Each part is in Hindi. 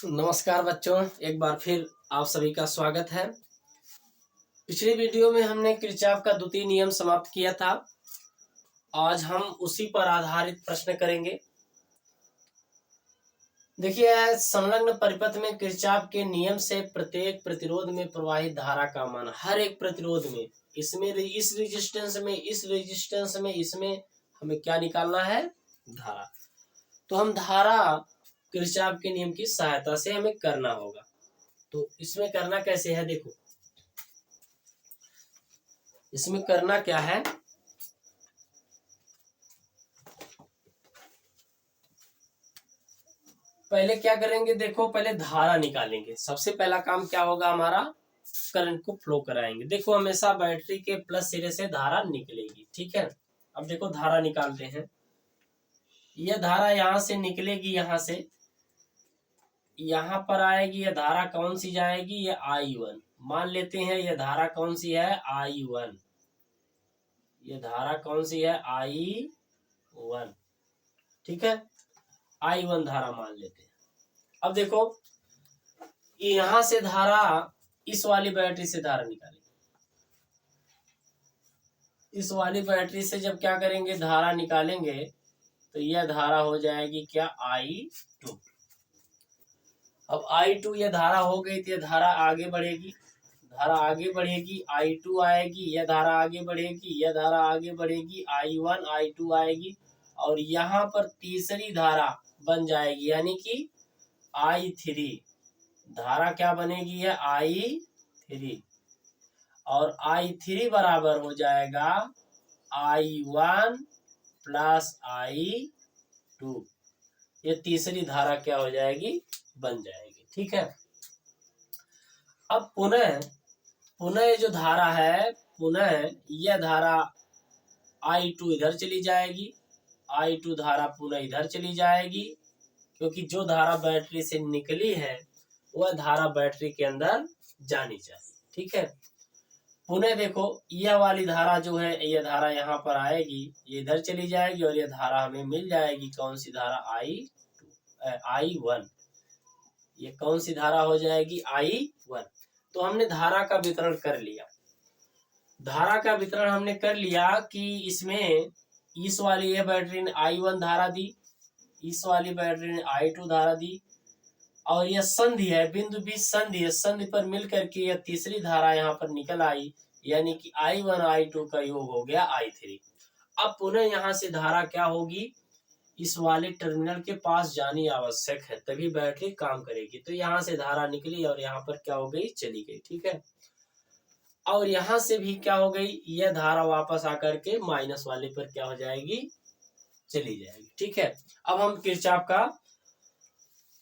नमस्कार बच्चों, एक बार फिर आप सभी का स्वागत है। पिछली वीडियो में हमने किरचॉफ का द्वितीय नियम समाप्त किया था। आज हम उसी पर आधारित प्रश्न करेंगे। देखिए, संलग्न परिपथ में किरचॉफ के नियम से प्रत्येक प्रतिरोध में प्रवाहित धारा का मान, हर एक प्रतिरोध में, इसमें इस रेजिस्टेंस में, इस रेजिस्टेंस में, इसमें हमें क्या निकालना है? धारा। तो हम धारा किरचॉफ के नियम की सहायता से हमें करना होगा। तो इसमें करना कैसे है? देखो, इसमें करना क्या है? पहले क्या करेंगे? देखो, पहले धारा निकालेंगे। सबसे पहला काम क्या होगा हमारा? करंट को फ्लो कराएंगे। देखो, हमेशा बैटरी के प्लस सिरे से धारा निकलेगी, ठीक है। अब देखो, धारा निकालते हैं। यह धारा यहां से निकलेगी, यहां से यहां पर आएगी। यह धारा कौन सी जाएगी? ये I1 मान लेते हैं। यह धारा कौन सी है? I1। यह धारा कौन सी है? I1, ठीक है। I1 धारा मान लेते हैं। अब देखो, यहां से धारा, इस वाली बैटरी से धारा निकालेंगे। इस वाली बैटरी से जब क्या करेंगे? धारा निकालेंगे, तो यह धारा हो जाएगी क्या? I2। अब I2 यह धारा हो गई, तो यह धारा आगे बढ़ेगी। धारा आगे बढ़ेगी, I2 आएगी। यह धारा आगे बढ़ेगी, यह धारा आगे बढ़ेगी, I1 I2 आएगी। और यहाँ पर तीसरी धारा बन जाएगी, यानी कि I3। धारा क्या बनेगी? है I3। और I3 बराबर हो जाएगा I1 प्लस I2। ये तीसरी धारा क्या हो जाएगी? बन जाएगी, ठीक है। अब पुनः जो धारा है, पुनः यह धारा I2 इधर चली जाएगी। I2 धारा पुनः इधर चली जाएगी, क्योंकि जो धारा बैटरी से निकली है वह धारा बैटरी के अंदर जानी चाहिए, ठीक है। पुनः देखो, यह वाली धारा जो है, यह धारा यहाँ पर आएगी, ये इधर चली जाएगी, और यह धारा हमें मिल जाएगी। कौन सी धारा? I1। ये कौन सी धारा हो जाएगी? I1। तो हमने धारा का वितरण कर लिया। धारा का वितरण हमने कर लिया कि इसमें इस वाली ये बैटरी ने I1 धारा दी, इस वाली बैटरी ने I2 धारा दी, और यह संधि है, बिंदु बी संधि है। संधि पर मिल करके यह तीसरी धारा यहाँ पर निकल आई, यानी कि I1 I2 का योग हो गया I3। अब पुनः यहाँ से धारा क्या होगी? इस वाले टर्मिनल के पास जानी आवश्यक है, तभी बैटरी काम करेगी। तो यहाँ से धारा निकली और यहाँ पर क्या हो गई? चली गई, ठीक है। और यहाँ से भी क्या हो गई? यह धारा वापस आकर के माइनस वाले पर क्या हो जाएगी? चली जाएगी, ठीक है। अब हम किरचॉफ का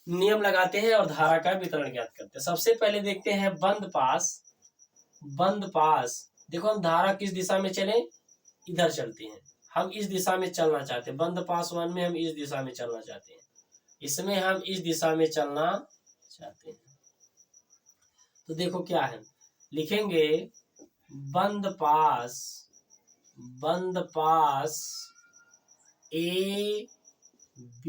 नियम लगाते हैं और धारा का वितरण ज्ञात करते हैं। सबसे पहले देखते हैं बंद पास। देखो, हम धारा किस दिशा में चले? इधर चलते हैं। हम इस दिशा में चलना चाहते हैं। बंद पास 1 में हम इस दिशा में चलना चाहते हैं, इसमें हम इस दिशा में चलना चाहते हैं। तो देखो क्या है, लिखेंगे बंद पास A B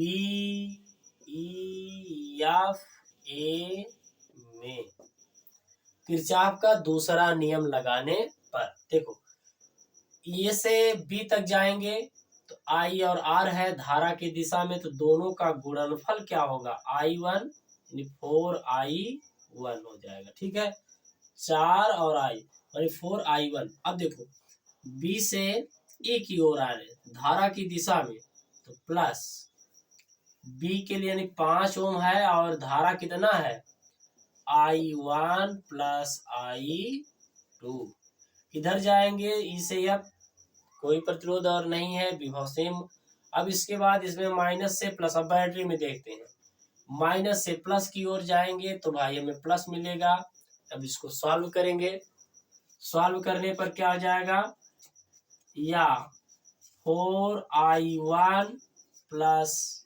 E F A में किरचॉफ का दूसरा नियम लगाने पर, देखो, ए से बी तक जाएंगे तो I और R है धारा की दिशा में, तो दोनों का गुणनफल क्या होगा? I1 यानी 4I1 हो जाएगा, ठीक है। 4 और I यानी 4I1। अब देखो, B से E की ओर आ रहे धारा की दिशा में, तो प्लस B के लिए यानी 5 ओम है, और धारा कितना है? I1 plus I2। इधर जाएंगे, ई से अब कोई प्रतिरोध और नहीं है, विभव सेम। अब इसके बाद इसमें माइनस से प्लस, अब बैटरी में देखते हैं, माइनस से प्लस की ओर जाएंगे तो भाई हमें प्लस मिलेगा। अब इसको सॉल्व करेंगे। सॉल्व करने पर क्या हो जाएगा? या 4I1 plus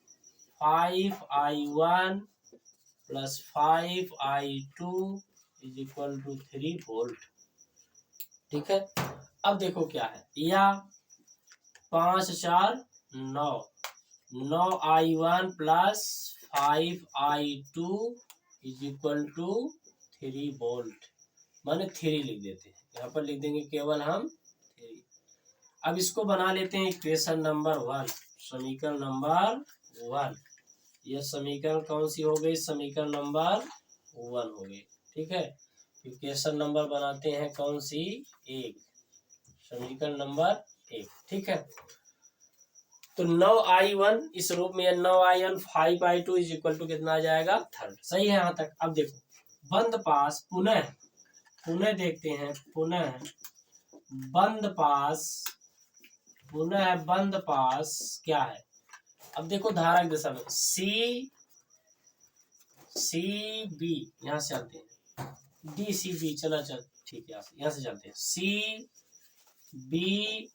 5I1 plus 5I2 is equal to 3 volt, ठीक है। अब देखो क्या है, या 5 4 9 9I1 plus 5I2 is equal to 3 volt, माने 3 लिख देते हैं, यहाँ पर लिख देंगे केवल हम 3। अब इसको बना लेते हैं इक्वेशन नंबर 1, समीकरण नंबर 1। यह समीकरण कौन सी हो गई? समीकरण नंबर 1 हो गई। ठीक है, इक्वेशन नंबर बनाते हैं कौन सी? 1, समीकरण नंबर 1। ठीक है, तो 9I1 इस रूप में 9I1 5I2 is equal to कितना आ जाएगा? 3। सही है यहाँ तक। अब देखो बंद पास पुनः देखते हैं, पुनः बंद पास क्या है? अब देखो धारा की दिशा में सी बी, यहाँ से चलते हैं डी सी बी, चला चल ठीक है, यहाँ से चलते हैं C B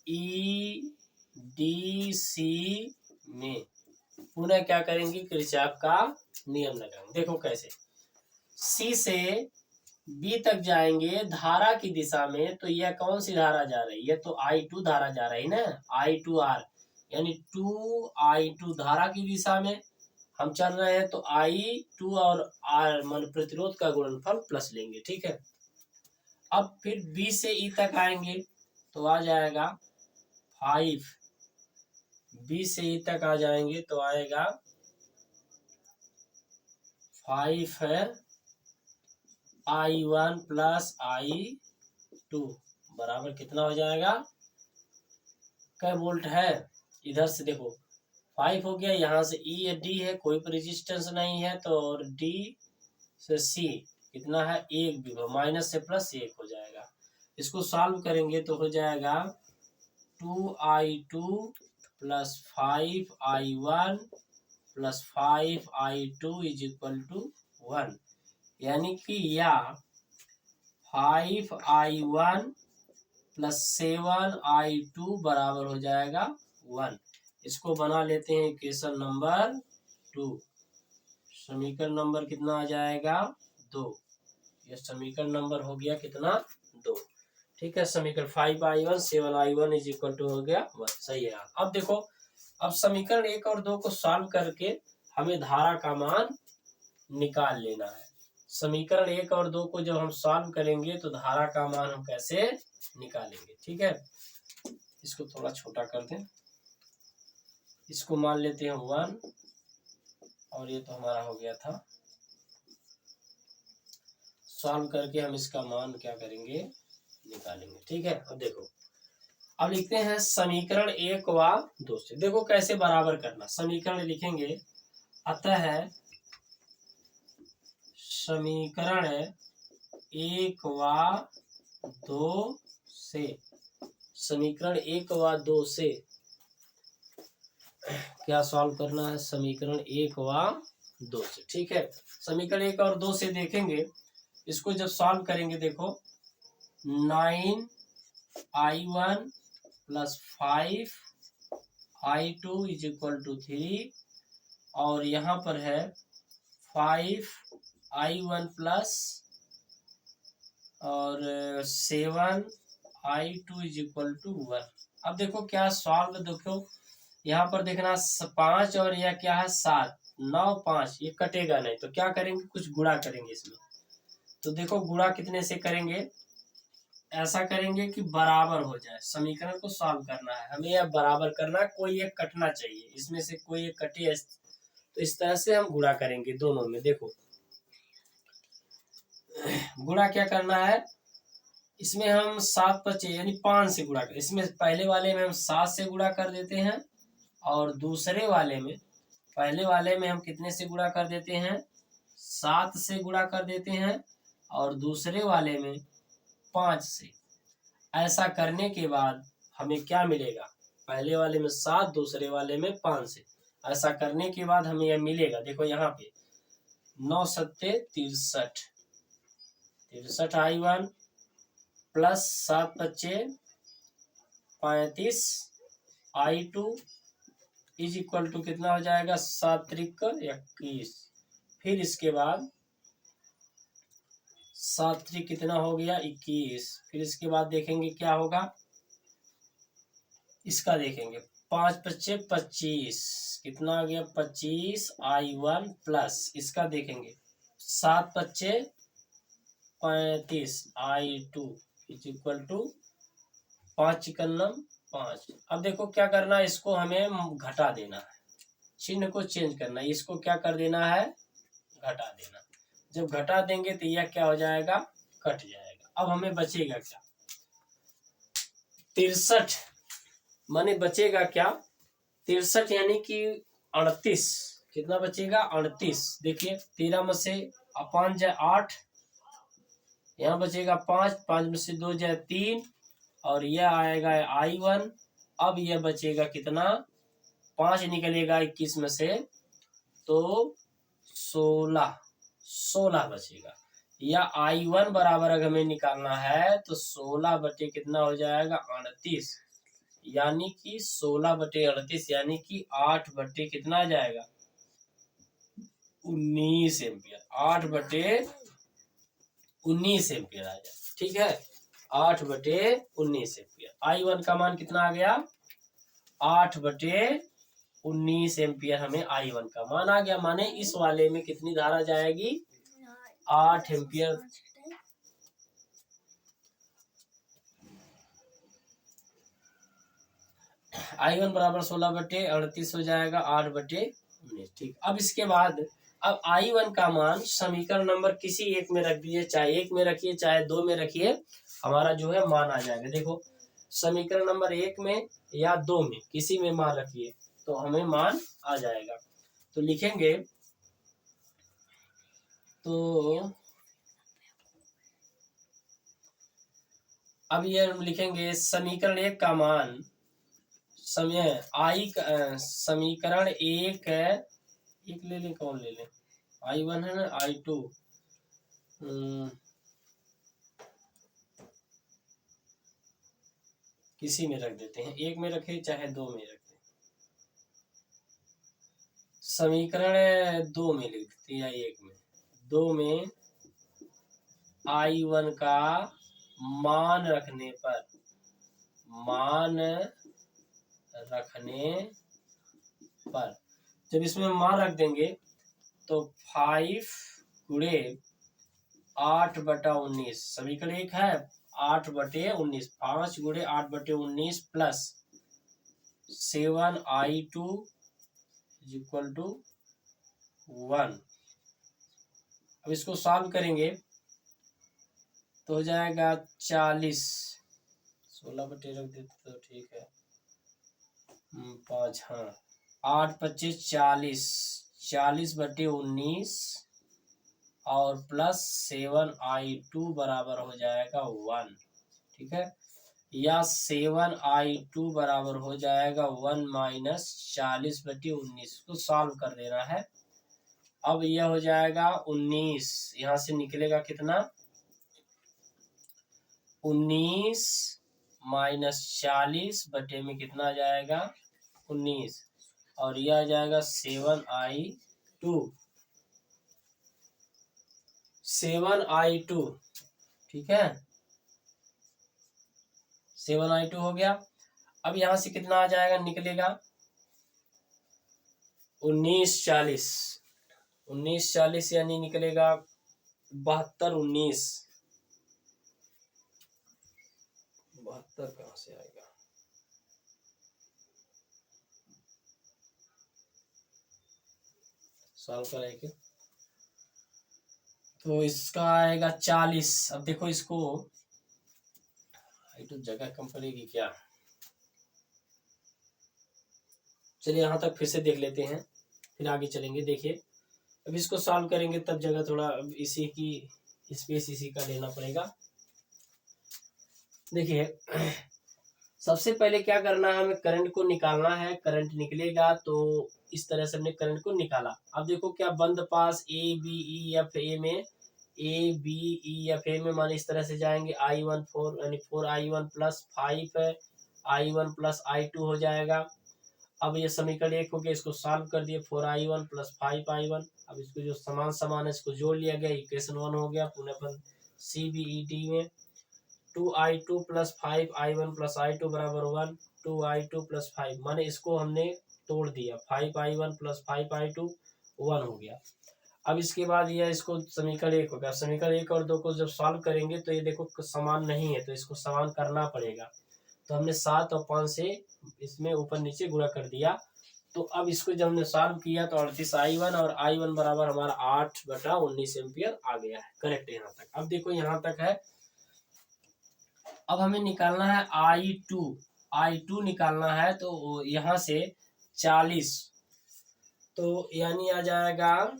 E D C में पुनः क्या करेंगे? किरचॉफ का नियम लगाएंगे। देखो कैसे, सी से बी तक जाएंगे धारा की दिशा में, तो यह कौन सी धारा जा रही है? तो I2 धारा जा रही ना, I2R, यानी 2I2 धारा की दिशा में हम चल रहे हैं, तो I2 और R मान प्रतिरोध का गुणनफल प्लस लेंगे। ठीक है, अब फिर B से E तक आएंगे तो आ जाएगा 5, B से E तक आ जाएंगे तो आएगा 5 है I1 प्लस I2 बराबर कितना हो जाएगा? कै वोल्ट है? इधर से देखो 5 हो गया, यहाँ से E या D है, कोई रेजिस्टेंस नहीं है, तो और D से C कितना है? 1 विभव, माइनस से प्लस 1 हो जाएगा। इसको सॉल्व करेंगे तो हो जाएगा 2I2 plus 5I1 plus 5I2 is equal to 1, यानी कि या 5I1 प्लस 7I2 बराबर हो जाएगा 1। इसको बना लेते हैं इक्वेशन नंबर 2, समीकरण नंबर कितना आ जाएगा? 2। यह समीकरण नंबर हो गया कितना? 2। ठीक है, समीकरण 5I1 7I1 is equal to हो गया 1। सही है। अब देखो, अब समीकरण 1 और 2 को सॉल्व करके हमें धारा का मान निकाल लेना है। समीकरण 1 और 2 को जब हम सॉल्व करेंगे तो धारा का मान हम कैसे निकालेंगे? ठीक है, इसको थोड़ा छोटा कर दें, इसको मान लेते हैं 1, और ये तो हमारा हो गया था। सॉल्व करके हम इसका मान क्या करेंगे? निकालेंगे। ठीक है, अब देखो, अब लिखते हैं समीकरण 1 व 2 से। देखो कैसे बराबर करना। समीकरण लिखेंगे, अतः समीकरण 1 व 2 से, समीकरण 1 व 2 से क्या सॉल्व करना है? समीकरण 1 व 2 से। ठीक है, समीकरण 1 और 2 से देखेंगे, इसको जब सॉल्व करेंगे देखो 9I1 plus 5I2 is equal to 3, और यहाँ पर है 5I1 प्लस और 7I2 इज इक्वल टू 1। अब देखो क्या सॉल्व, देखो यहाँ पर देखना 5 और यह क्या है? 7, 9 5, ये कटेगा नहीं, तो क्या करेंगे? कुछ गुणा करेंगे इसमें। तो देखो गुणा कितने से करेंगे? ऐसा करेंगे कि बराबर हो जाए। समीकरण को सॉल्व करना है हमें, यह बराबर करना है, कोई एक कटना चाहिए, इसमें से कोई एक कटे, तो इस तरह से हम गुणा करेंगे दोनों में। देखो गुणा क्या करना है, इसमें हम 7 5 यानी 5 से गुणा कर, इसमें पहले वाले में हम 7 से गुणा कर देते हैं, और दूसरे वाले में, पहले वाले में हम कितने से गुणा कर देते हैं? 7 से गुणा कर देते हैं, और दूसरे वाले में 5 से। ऐसा करने के बाद हमें क्या मिलेगा? पहले वाले में 7, दूसरे वाले में 5 से। ऐसा करने के बाद हमें यह मिलेगा, देखो यहाँ पे 9 7 63, 63I1 plus 7 5 35 I2 is equal to कितना हो जाएगा? 7 3 21। फिर इसके बाद 7 3 कितना हो गया 21। फिर इसके बाद देखेंगे क्या होगा, इसका देखेंगे 5 5 25 कितना आ गया 25 I1 प्लस इसका देखेंगे 7 5 35 I2 इज इक्वल टू 5 चिकन्नम 5। अब देखो क्या करना है, इसको हमें घटा देना है, चिन्ह को चेंज करना है, इसको क्या कर देना है घटा देना। जब घटा देंगे तो यह क्या हो जाएगा कट जाएगा। अब हमें बचेगा क्या 63 माने बचेगा क्या 63 यानी कि 38 कितना बचेगा 38। देखिए 13 में से 5 जाए 8, यहाँ बचेगा 5, 5 में से 2 जाए 3 और यह आएगा I1। अब यह बचेगा कितना 5 निकलेगा 21 में से तो 16 बचेगा। या I1 बराबर अगर हमें निकालना है तो 16 बटे कितना हो जाएगा 38, यानी कि 16 बटे 38 यानी कि 8 बटे कितना आ जाएगा 19 एम्पियर। 8 बटे 19 एम्पियर आ जाएगा। ठीक है 8 बटे 19 एम्पियर। I1 का मान कितना आ गया 8 बटे 19 एम्पियर हमें I1 का मान आ गया। माने इस वाले में कितनी धारा जाएगी 8 एम्पियर। I1 बराबर 16 बटे 38 हो जाएगा 8 बटे 19। ठीक, अब इसके बाद अब I1 का मान समीकरण नंबर किसी एक में रख दीजिए, चाहे एक में रखिए चाहे 2 में रखिए, हमारा जो है मान आ जाएगा। देखो समीकरण नंबर 1 में या 2 में किसी में मान रखिए तो हमें मान आ जाएगा। तो लिखेंगे तो अब ये हम लिखेंगे समीकरण 1 का मान समीकरण 1 ले लें, कौन ले लें I1 है ना I2 किसी में रख देते हैं, 1 में रखे चाहे 2 में रखते हैं। समीकरण 2 में लिख देते हैं या 1 में। 2 में I1 का मान रखने पर जब इसमें मान रख देंगे तो 5 गुणे 8 बटा 19 समीकरण 1 है 8 बटे 19, 5 गुणे 8 बटे 19 प्लस 7I2 इक्वल टू 1। अब इसको सॉल्व करेंगे तो हो जाएगा 40, 16 बटे रख देते तो ठीक है 5, हाँ 8 25 40, 40 बटे 19 और प्लस 7I2 बराबर हो जाएगा 1। ठीक है, या 7I2 बराबर हो जाएगा 1 माइनस 40 बटे 19 को सॉल्व कर देना है। अब यह हो जाएगा 19, यहाँ से निकलेगा कितना 19 माइनस 40 बटे में कितना आ जाएगा 19 और यह आ जाएगा 7I2। ठीक है 7I2 हो गया। अब यहां से कितना आ जाएगा निकलेगा 19 40 यानी निकलेगा 72 19। 72 कहां से आएगा सॉल्व करेंगे तो इसका आएगा 40। अब देखो इसको तो जगह कम पड़ेगी क्या, चलिए यहाँ तक फिर से देख लेते हैं फिर आगे चलेंगे। देखिए अब इसको सॉल्व करेंगे तब जगह थोड़ा इसी की स्पेस इसी का लेना पड़ेगा। देखिए सबसे पहले क्या करना है हमें करंट को निकालना है। करंट निकलेगा तो इस तरह से हमने करंट को निकाला। अब देखो क्या बंद पास A B E F A में मान इस तरह से जाएंगे I1 4 यानी 4I1 plus 5I1 plus I2 हो जाएगा। अब ये समीकरण 1 हो गया, इसको सॉल्व कर दिए 4I1 प्लस 5I1। अब इसको जो समान है इसको जोड़ लिया गया, इक्वेशन 1 हो गया। पुनः CBED में 2I2 plus 5I1 plus I2 बराबर 1, 2I2 प्लस 5, माने इसको हमने तोड़ दिया, 5I1 प्लस 5I2 1 हो गया। अब इसके बाद यह इसको समीकरण 1 होगा। समीकरण 1 और 2 को जब सॉल्व करेंगे तो ये देखो समान नहीं है, तो इसको समान करना पड़ेगा। तो हमने 7 और 5 से इसमें ऊपर नीचे गुणा कर दिया। तो अब इसको जब हमने सॉल्व किया तो 38I1 और I1 बराबर हमारा 8/19 एम्पियर आ गया है। करेक्ट है यहाँ तक। अब देखो यहाँ तक है। अब हमें निकालना है I2 निकालना है। तो यहाँ से 40, तो यानी आ जाएगा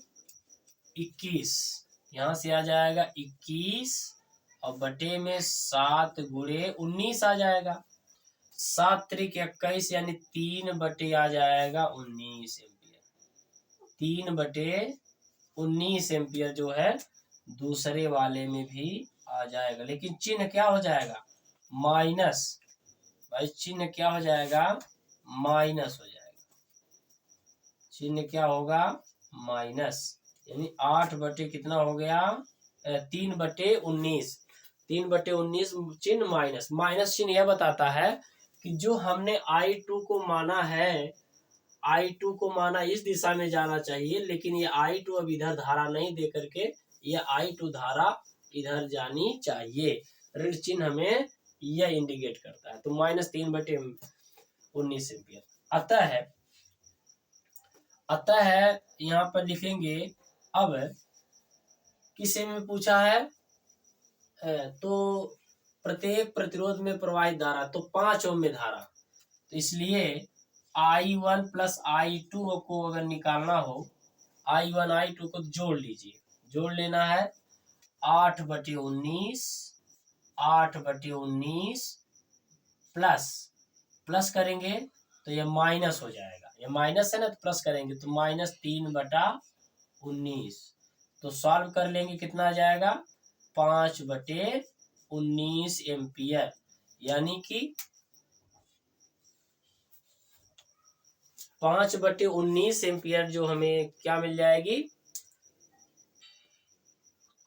21, यहाँ से आ जाएगा 21 और बटे में 7 गुणे 19 आ जाएगा। 7 त्रिक 21 यानी 3/, आ जाएगा 19 एम्पियर। 3/19 एम्पियर जो है दूसरे वाले में भी आ जाएगा, लेकिन चिन्ह क्या हो जाएगा? माइनस। भाई चिन्ह क्या हो जाएगा? माइनस हो जाएगा। चिन्ह क्या होगा? माइनस। यानी 8 कितना हो गया? 3/19। 3/19 चिन्ह माइनस। माइनस चिन्ह यह बताता है कि जो हमने I2 को माना है, I2 को माना इस दिशा में जाना चाहिए, लेकिन ये I2 अब इधर धारा नहीं दे करके ये I2 धारा इधर जानी चाहिए। ऋण चिन्ह हमें यह इंडिकेट करता है। तो -3/19 एम्पियर। अतः यहाँ पर लिखेंगे। अब किसी में पूछा है तो प्रत्येक प्रतिरोध में प्रवाहित धारा, तो 5 ओम में धारा, तो इसलिए I1 प्लस I2 को अगर निकालना हो, I1 I2 को जोड़ लीजिए। जोड़ लेना है 8/19 प्लस करेंगे तो ये माइनस हो जाएगा। ये माइनस है ना, तो प्लस करेंगे तो -3/19। तो सॉल्व कर लेंगे, कितना आ जाएगा? 5/19 एम्पियर। यानी कि 5/19 एम्पियर जो हमें क्या मिल जाएगी?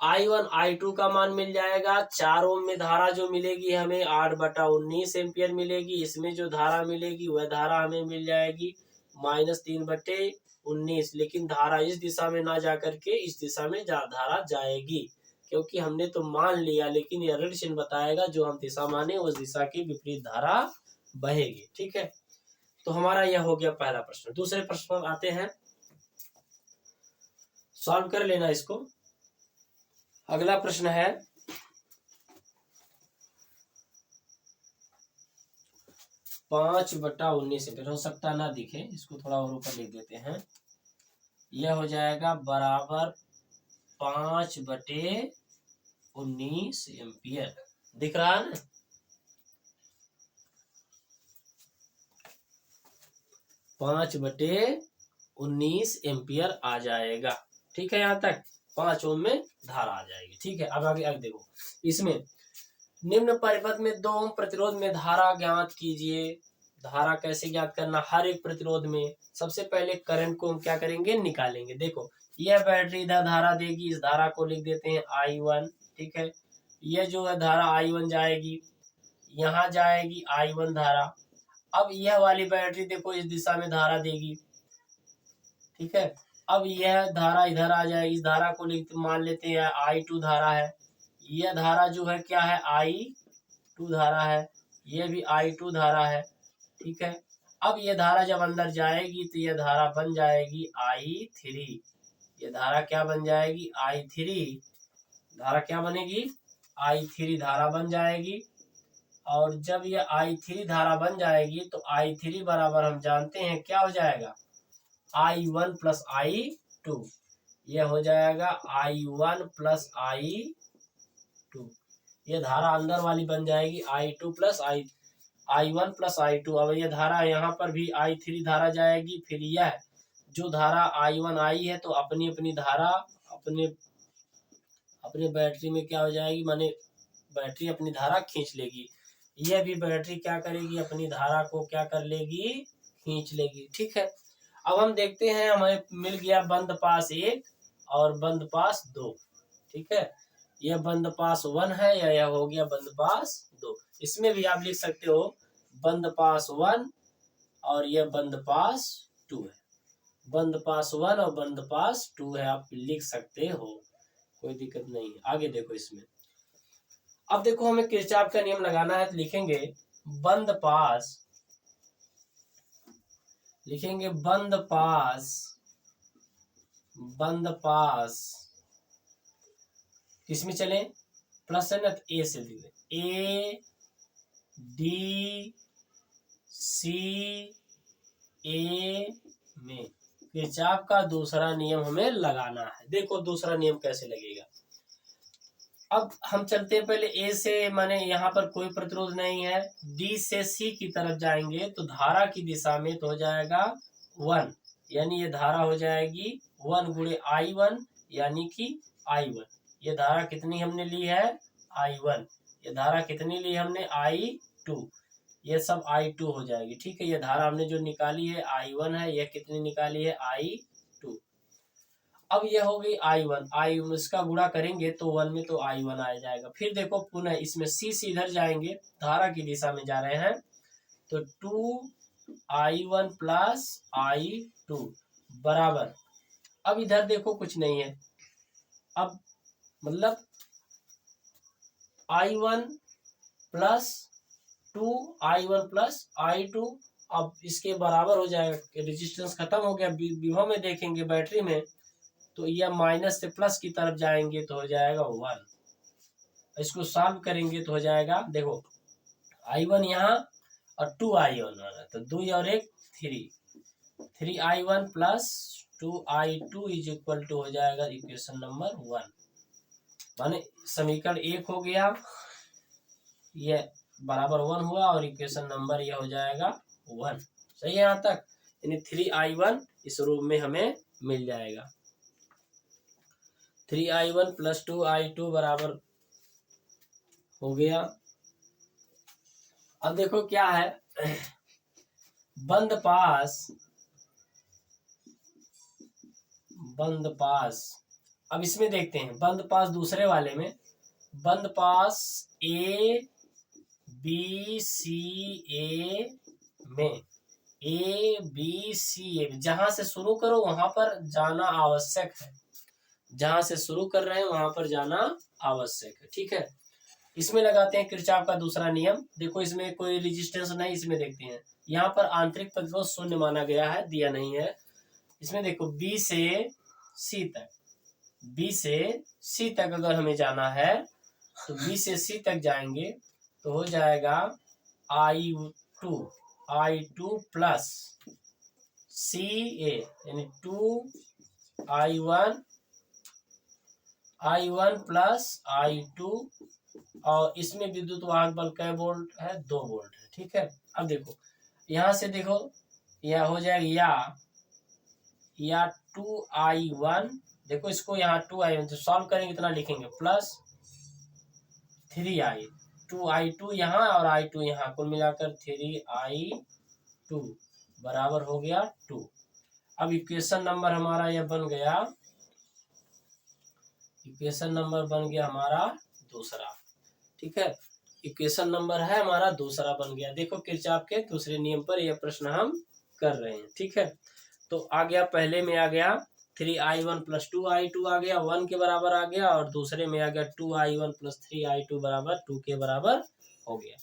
I1 I2 का मान मिल जाएगा। 4 ओम में धारा जो मिलेगी हमें 8/19 एम्पियर मिलेगी। इसमें जो धारा मिलेगी वह धारा हमें मिल जाएगी -3/19। लेकिन धारा इस दिशा में ना जा करके इस दिशा में धारा जाएगी, क्योंकि हमने तो मान लिया, लेकिन यह ऋण चिन्ह बताएगा जो हम दिशा माने उस दिशा की विपरीत धारा बहेगी। ठीक है, तो हमारा यह हो गया पहला प्रश्न। दूसरे प्रश्न पर आते हैं, सॉल्व कर लेना इसको। अगला प्रश्न है 5/19 एम्पियर। हो सकता ना दिखे, इसको थोड़ा और ऊपर लिख देते हैं। यह हो जाएगा बराबर 5/19 एम्पियर। दिख रहा है ना? 5/19 एम्पियर आ जाएगा। ठीक है, यहाँ तक 5 ओम में धारा आ जाएगी। ठीक है, अब आगे देखो। इसमें निम्न परिपथ में 2 ओम प्रतिरोध में धारा ज्ञात कीजिए। धारा कैसे ज्ञात करना? हर एक प्रतिरोध में सबसे पहले करंट को हम क्या करेंगे? निकालेंगे। देखो, यह बैटरी इधर धारा देगी, इस धारा को लिख देते हैं I1। ठीक है, यह जो है धारा I1 जाएगी, यहाँ जाएगी I1 धारा। अब यह वाली बैटरी देखो इस दिशा में धारा देगी। ठीक है, अब यह धारा इधर आ जाएगी, इस धारा को मान लेते हैं I2 धारा है। यह धारा जो है क्या है? I2 धारा है। यह भी I2 धारा है। ठीक है, अब यह धारा जब अंदर जाएगी तो यह धारा बन जाएगी I3। यह धारा क्या बन जाएगी? I3 धारा क्या बनेगी? I3 धारा बन जाएगी। और जब यह I3 धारा बन जाएगी तो I3 बराबर हम जानते हैं क्या हो जाएगा? I1 plus I2। यह हो जाएगा I1 प्लस I2। यह धारा अंदर वाली बन जाएगी I1 प्लस I2। अब यह धारा यहाँ पर भी I3 धारा जाएगी। फिर यह जो धारा I1 आई है तो अपनी अपनी धारा अपने बैटरी में क्या हो जाएगी? माने बैटरी अपनी धारा खींच लेगी। यह भी बैटरी क्या करेगी? अपनी धारा को क्या कर लेगी? खींच लेगी। ठीक है, अब हम देखते हैं, हमें मिल गया बंद पास 1 और बंद पास 2। ठीक है, यह बंद पास 1 है या यह हो गया बंद पास 2। इसमें भी आप लिख सकते हो बंद पास 1 और यह बंद पास 2 है। बंद पास 1 और बंद पास 2 है, आप लिख सकते हो, कोई दिक्कत नहीं है। आगे देखो इसमें, अब देखो हमें किरचॉफ का नियम लगाना है, तो लिखेंगे बंद पास, लिखेंगे बंद पास, बंद पास किसमें चले, प्लस है ना, तो ए से लिखे, ए डी सी ए में किरचॉफ का दूसरा नियम हमें लगाना है। देखो दूसरा नियम कैसे लगेगा। अब हम चलते हैं पहले ए से, माने यहाँ पर कोई प्रतिरोध नहीं है, डी से सी की तरफ जाएंगे तो धारा की दिशा में तो हो जाएगा 1, यानी ये धारा हो जाएगी 1 गुणे I1, यानी कि I1। ये धारा कितनी हमने ली है, I1। ये धारा कितनी ली हमने, I2। ये सब I2 हो जाएगी, ठीक है। ये धारा हमने जो निकाली है I1 है, यह कितनी निकाली है, I2। अब यह हो गई I1, इसका गुणा करेंगे तो 1 में तो I1 आ जाएगा। फिर देखो पुनः इसमें C से इधर जाएंगे, धारा की दिशा में जा रहे हैं, तो 2I1 प्लस I2 बराबर, अब इधर देखो कुछ नहीं है, अब मतलब I1 plus 2I1 plus I2, अब इसके बराबर हो जाएगा, रेजिस्टेंस खत्म हो गया। विभव में देखेंगे बैटरी में, तो यह माइनस से प्लस की तरफ जाएंगे तो हो जाएगा 1। इसको सॉल्व करेंगे तो हो जाएगा, देखो I1 यहाँ और 2I1 वाला, तो 2 और 1 3I1 plus 2I2 is equal to हो जाएगा इक्वेशन नंबर 1, माने समीकरण 1 हो गया, ये बराबर 1 हुआ और इक्वेशन नंबर ये हो जाएगा 1। सही है यहाँ तक, यानी 3I1 इस रूप में हमें मिल जाएगा। 3I1 प्लस 2I2 बराबर हो गया। अब देखो क्या है, बंद पास, बंद पास, अब इसमें देखते हैं बंद पास दूसरे वाले में, बंद पास A B C A में, A B C A में, जहां से शुरू करो वहां पर जाना आवश्यक है, जहां से शुरू कर रहे हैं वहां पर जाना आवश्यक है, ठीक है। इसमें लगाते हैं किरचॉफ का दूसरा नियम। देखो इसमें कोई रेजिस्टेंस नहीं, इसमें देखते हैं, यहाँ पर आंतरिक प्रतिरोध शून्य माना गया है, दिया नहीं है। इसमें देखो B से C तक, B से C तक अगर हमें जाना है तो B से C तक जाएंगे तो हो जाएगा I2 प्लस CA, यानी 2I1 प्लस I2, और इसमें विद्युत वाहक बल कै वोल्ट है, 2 वोल्ट है, ठीक है। अब देखो यहाँ से देखो, यह हो जाएगा या 2I1, देखो इसको यहाँ 2I1 तो सॉल्व करेंगे इतना लिखेंगे, प्लस 3I, 2I2 यहाँ और I2 यहाँ, कुल मिलाकर 3I2 बराबर हो गया 2। अब इक्वेशन नंबर हमारा यह बन गया, इक्वेशन नंबर बन गया हमारा दूसरा, ठीक है। इक्वेशन नंबर है हमारा दूसरा बन गया। देखो किरचॉफ के दूसरे नियम पर यह प्रश्न हम कर रहे हैं, ठीक है। तो आ गया, पहले में आ गया 3I1 प्लस 2I2 आ गया, 1 के बराबर आ गया, और दूसरे में आ गया 2I1 प्लस 3I2 बराबर 2 के बराबर हो गया।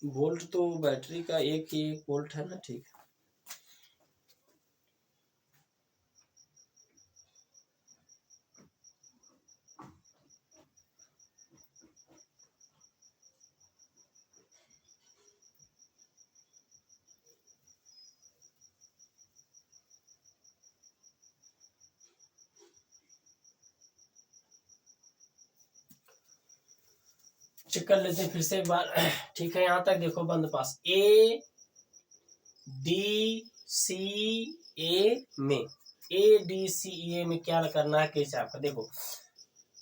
वोल्ट तो बैटरी का एक ही वोल्ट है ना, ठीक है। चेक कर लेते हैं फिर से एक बार, ठीक है। यहाँ तक देखो बंद पास A D C A में, A D C A में क्या करना है किरचॉफ का, देखो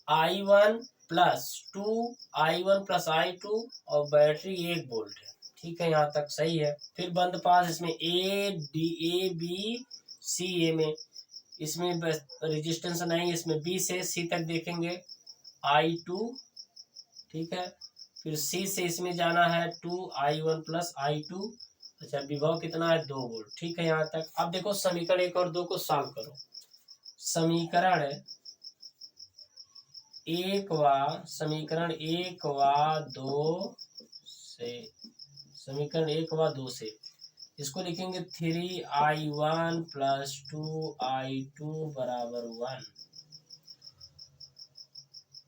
I1 plus 2I1 plus I2 और बैटरी 1 वोल्ट है, ठीक है। यहाँ तक सही है। फिर बंद पास इसमें A B C A में, इसमें रेजिस्टेंस नहीं, इसमें बी से सी तक देखेंगे I2, ठीक है। फिर सी से इसमें जाना है 2I1 प्लस I2। अच्छा, विभव कितना है 2 वोल्ट, ठीक है यहाँ तक। अब देखो समीकरण 1 और 2 को सॉल्व करो। समीकरण 1 व 2 से, समीकरण 1 व 2 से इसको लिखेंगे 3I1 प्लस 2I2 बराबर 1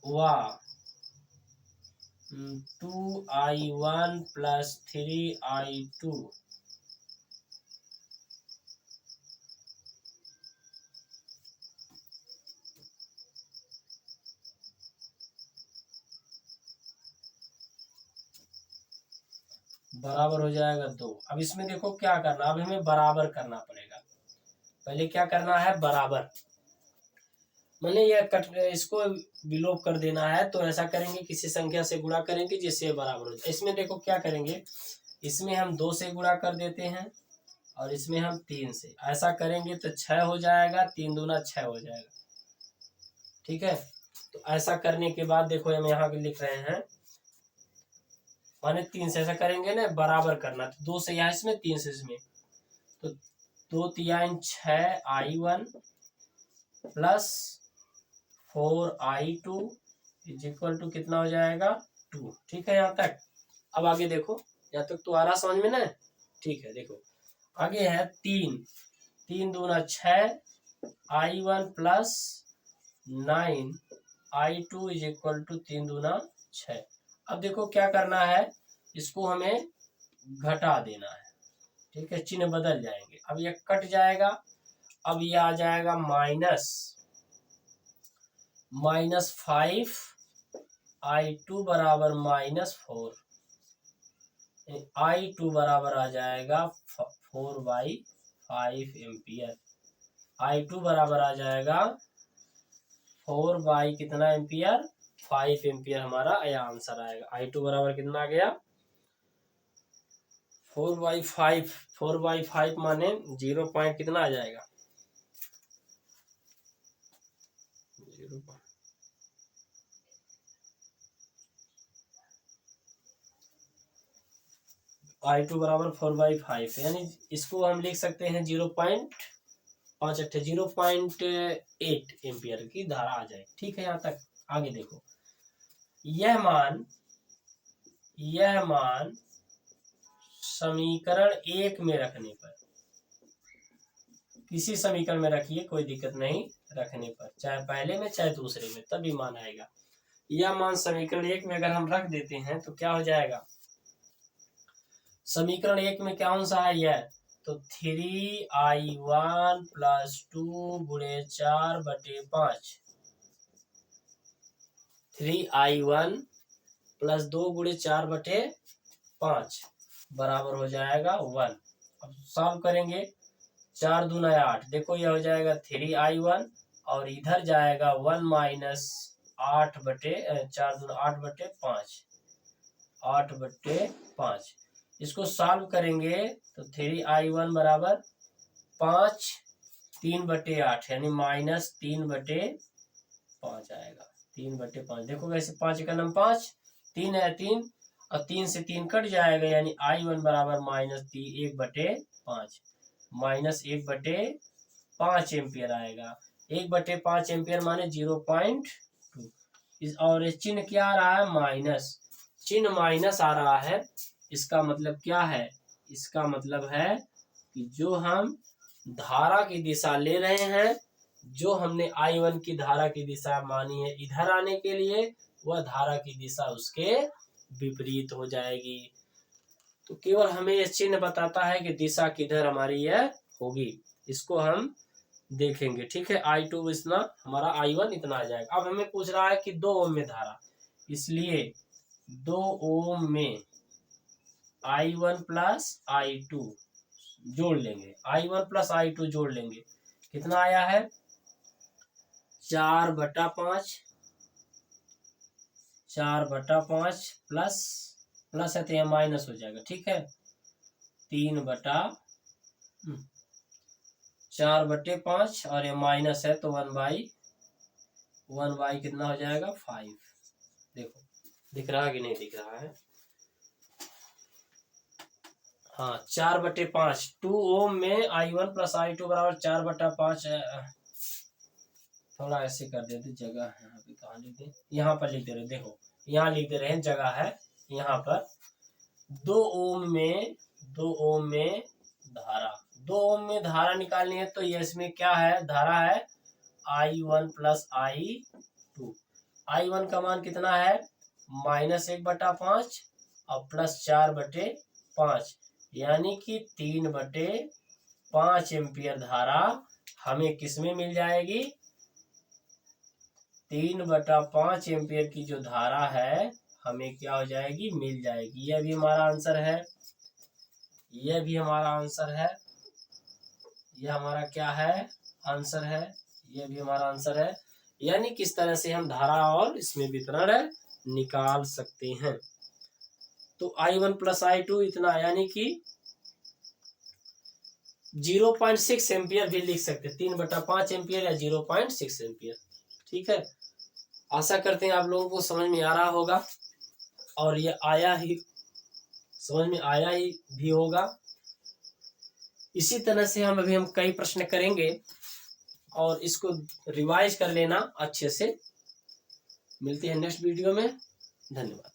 व 2I1 प्लस 3I2 बराबर हो जाएगा 2। अब इसमें देखो क्या करना, अब हमें बराबर करना पड़ेगा। पहले क्या करना है, बराबर, मैंने यह इसको विलोप कर देना है। तो ऐसा करेंगे, किसी संख्या से गुणा करेंगे जिससे बराबर हो जाए। इसमें देखो क्या करेंगे, इसमें हम 2 से गुणा कर देते हैं और इसमें हम 3 से। ऐसा करेंगे तो 6 हो जाएगा, 3 दूना 6 हो जाएगा, ठीक है। तो ऐसा करने के बाद देखो हम यहाँ पे लिख रहे हैं, माने 3 से ऐसा करेंगे ना, बराबर करना। तो 2 से यहाँ इसमें, 3 से इसमें, तो 2 3 6I1 plus 4I2 is equal to कितना हो जाएगा 2, ठीक है यहाँ तक। अब आगे देखो, यहाँ तक तो आ रहा समझ में ना, ठीक है। देखो आगे है 3 दूना 6I1 plus 9I2 is equal to 3 दूना 6। अब देखो क्या करना है, इसको हमें घटा देना है, ठीक है, चिन्ह बदल जाएंगे। अब ये कट जाएगा, अब ये आ जाएगा -5I2 बराबर -4, I2 बराबर आ जाएगा 4/5 एम्पियर। I2 बराबर आ जाएगा 4 कितना एम्पियर, 5 एम्पियर हमारा यह आंसर आएगा। I2 बराबर कितना आ गया 4/5। 4/5 माने 0 पॉइंट कितना आ जाएगा, 0। I2 बराबर 4/5, यानी इसको हम लिख सकते हैं 0.8 एम्पियर की धारा आ जाए, ठीक है यहाँ तक। आगे देखो, यह मान समीकरण 1 में रखने पर, किसी समीकरण में रखिए कोई दिक्कत नहीं, रखने पर चाहे पहले में चाहे दूसरे में तभी मान आएगा। यह मान समीकरण 1 में अगर हम रख देते हैं तो क्या हो जाएगा, समीकरण 1 में कौन सा है यह, तो 3I1 प्लस 2 गुणे 4/5, 3I1 प्लस 2 गुणे 4/5 बराबर हो जाएगा 1। अब सॉल्व करेंगे, 4 दूना 8, देखो यह हो जाएगा 3I1 और इधर जाएगा 1 माइनस 4 दूना 8/5, 8/5। इसको सॉल्व करेंगे तो 3I1 बराबर 5 3/8 यानी -3/5 आएगा, 3/5। देखो कैसे, 5 का नम 5, 3 है 3 और 3 से 3 कट जाएगा, यानी I1 बराबर -1/5 -1/5 एम्पियर आएगा। 1/5 एम्पियर माने 0.2। और चिन्ह क्या आ रहा है, माइनस, चिन्ह माइनस आ रहा है। इसका मतलब क्या है, इसका मतलब है कि जो हम धारा की दिशा ले रहे हैं, जो हमने I1 की धारा की दिशा मानी है इधर आने के लिए, वह धारा की दिशा उसके विपरीत हो जाएगी। तो केवल हमें यह चिन्ह बताता है कि दिशा किधर हमारी यह होगी, इसको हम देखेंगे, ठीक है। I2 इतना, हमारा I1 इतना आ जाएगा। अब हमें पूछ रहा है कि 2 ओम में धारा, इसलिए 2 ओम में I1 प्लस I2 जोड़ लेंगे, I1 प्लस I2 जोड़ लेंगे, कितना आया है 4/5, 4/5 प्लस है तो यह माइनस हो जाएगा, ठीक है, 3/4 4/5 और ये माइनस है तो 1/1 कितना हो जाएगा 5। देखो दिख रहा है कि नहीं दिख रहा है? हाँ 4/5 2 ओम में I1 + I2 बराबर 4/5। थोड़ा ऐसे कर देते, जगह है यहाँ पे, कहाँ लिखते, यहाँ पर लिख दे रहे, देखो यहाँ लिख दे रहे हैं, जगह है यहाँ पर। 2 ओम में धारा, 2 ओम में धारा निकालनी है तो ये इसमें क्या है, धारा है I1 + I2। I1 का मान कितना है -1/5 और +4/5, यानी कि 3/5 एम्पियर धारा हमें किसमें मिल जाएगी, 3/5 एम्पियर की जो धारा है हमें क्या हो जाएगी, मिल जाएगी। यह भी हमारा आंसर है, यह भी हमारा आंसर है, यह हमारा क्या है, आंसर है, यह भी हमारा आंसर है। यानी किस तरह से हम धारा और इसमें वितरण निकाल सकते हैं। तो I1 + I2 इतना, यानी कि 0.6 एम्पियर भी लिख सकते हैं, 3/5 एम्पियर या 0.6 एम्पियर। ठीक है, आशा करते हैं आप लोगों को समझ में आ रहा होगा और ये समझ में आया ही भी होगा। इसी तरह से हम कई प्रश्न करेंगे और इसको रिवाइज कर लेना अच्छे से। मिलते हैं नेक्स्ट वीडियो में, धन्यवाद।